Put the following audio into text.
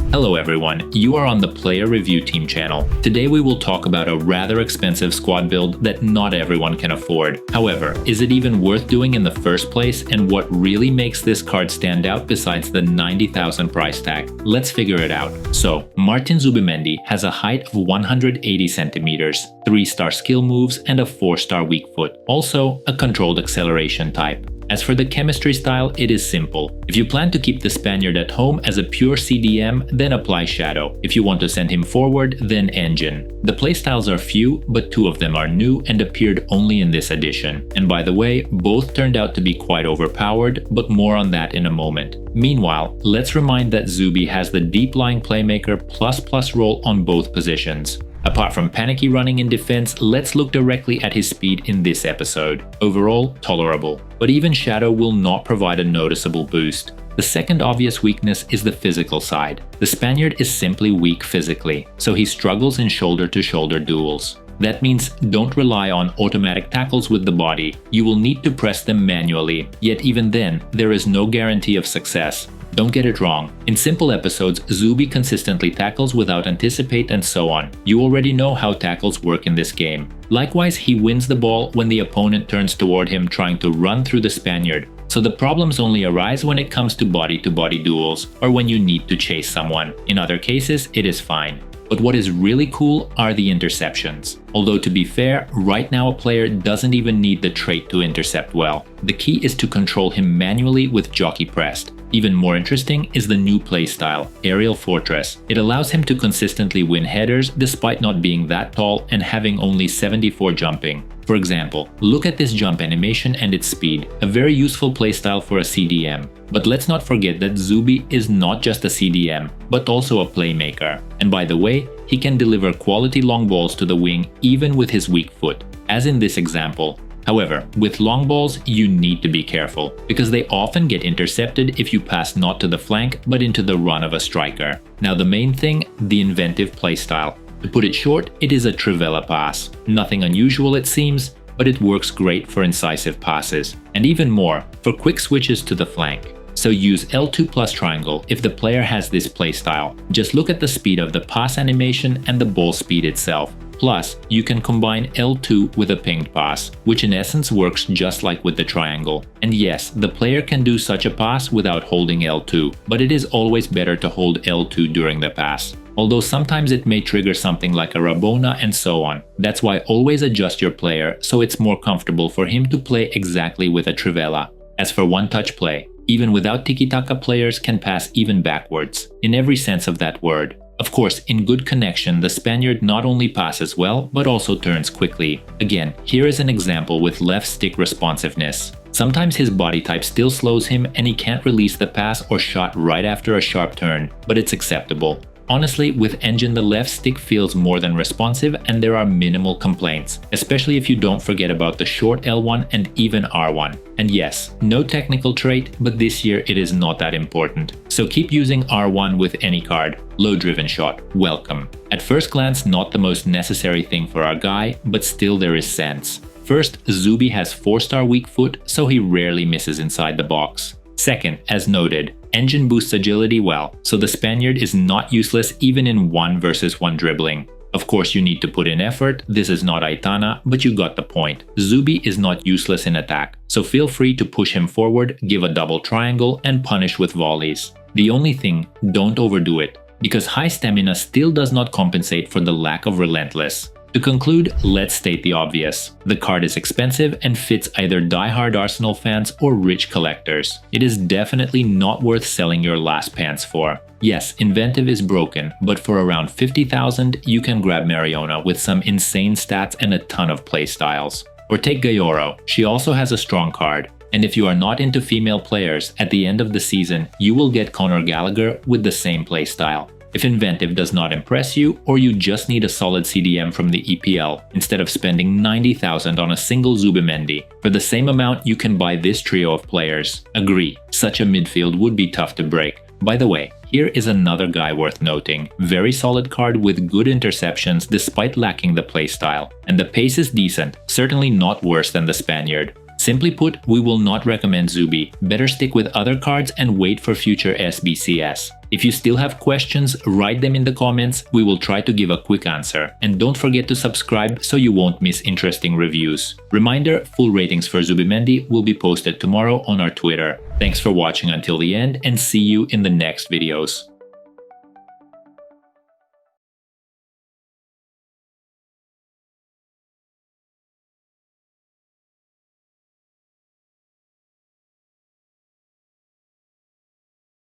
Hello everyone, you are on the Player Review Team channel. Today we will talk about a rather expensive squad build that not everyone can afford. However, is it even worth doing in the first place, and what really makes this card stand out besides the 90,000 price tag? Let's figure it out. So, Martin Zubimendi has a height of 180 centimeters, 3-star skill moves, and a 4-star weak foot. Also, a controlled acceleration type. As for the chemistry style, it is simple. If you plan to keep the Spaniard at home as a pure CDM, then apply Shadow. If you want to send him forward, then Engine. The playstyles are few, but 2 of them are new and appeared only in this edition. And by the way, both turned out to be quite overpowered, but more on that in a moment. Meanwhile, let's remind that Zubi has the deep-lying playmaker ++ role on both positions. Apart from panicky running in defense, let's look directly at his speed in this episode. Overall, tolerable. But even Shadow will not provide a noticeable boost. The second obvious weakness is the physical side. The Spaniard is simply weak physically, so he struggles in shoulder-to-shoulder duels. That means don't rely on automatic tackles with the body. You will need to press them manually, yet even then, there is no guarantee of success. Don't get it wrong. In simple episodes, Zubi consistently tackles without anticipate and so on. You already know how tackles work in this game. Likewise, he wins the ball when the opponent turns toward him trying to run through the Spaniard. So the problems only arise when it comes to body-to-body duels or when you need to chase someone. In other cases, it is fine. But what is really cool are the interceptions. Although to be fair, right now a player doesn't even need the trait to intercept well. The key is to control him manually with jockey pressed. Even more interesting is the new playstyle, Aerial Fortress. It allows him to consistently win headers despite not being that tall and having only 74 jumping. For example, look at this jump animation and its speed, a very useful playstyle for a CDM. But let's not forget that Zubi is not just a CDM, but also a playmaker. And by the way, he can deliver quality long balls to the wing even with his weak foot, as in this example. However, with long balls, you need to be careful, because they often get intercepted if you pass not to the flank, but into the run of a striker. Now the main thing, the inventive playstyle. To put it short, it is a Trivela pass. Nothing unusual it seems, but it works great for incisive passes. And even more, for quick switches to the flank. So use L2 plus triangle if the player has this playstyle. Just look at the speed of the pass animation and the ball speed itself. Plus, you can combine L2 with a pinged pass, which in essence works just like with the triangle. And yes, the player can do such a pass without holding L2, but it is always better to hold L2 during the pass. Although sometimes it may trigger something like a Rabona and so on. That's why always adjust your player so it's more comfortable for him to play exactly with a Trivela. As for one-touch play, even without tiki-taka players can pass even backwards, in every sense of that word. Of course, in good connection, the Spaniard not only passes well, but also turns quickly. Again, here is an example with left stick responsiveness. Sometimes his body type still slows him and he can't release the pass or shot right after a sharp turn, but it's acceptable. Honestly, with Engine the left stick feels more than responsive and there are minimal complaints, especially if you don't forget about the short L1 and even R1. And yes, no technical trait, but this year it is not that important. So keep using R1 with any card. Low driven shot, welcome. At first glance, not the most necessary thing for our guy, but still there is sense. First, Zubi has 4-star weak foot, so he rarely misses inside the box. Second, as noted, Engine boosts agility well, so the Spaniard is not useless even in 1 versus 1 dribbling. Of course you need to put in effort, this is not Aitana, but you got the point. Zubi is not useless in attack, so feel free to push him forward, give a double triangle, and punish with volleys. The only thing, don't overdo it, because high stamina still does not compensate for the lack of relentless. To conclude, let's state the obvious. The card is expensive and fits either die-hard Arsenal fans or rich collectors. It is definitely not worth selling your last pants for. Yes, inventive is broken, but for around 50,000 you can grab Mariona with some insane stats and a ton of playstyles. Or take Gayoro, she also has a strong card. And if you are not into female players, at the end of the season you will get Conor Gallagher with the same playstyle. If inventive does not impress you, or you just need a solid CDM from the EPL, instead of spending 90,000 on a single Zubimendi, for the same amount you can buy this trio of players. Agree, such a midfield would be tough to break. By the way, here is another guy worth noting. Very solid card with good interceptions despite lacking the playstyle. And the pace is decent, certainly not worse than the Spaniard. Simply put, we will not recommend Zubi. Better stick with other cards and wait for future SBCS. If you still have questions, write them in the comments, we will try to give a quick answer. And don't forget to subscribe so you won't miss interesting reviews. Reminder, full ratings for Zubimendi will be posted tomorrow on our Twitter. Thanks for watching until the end and see you in the next videos.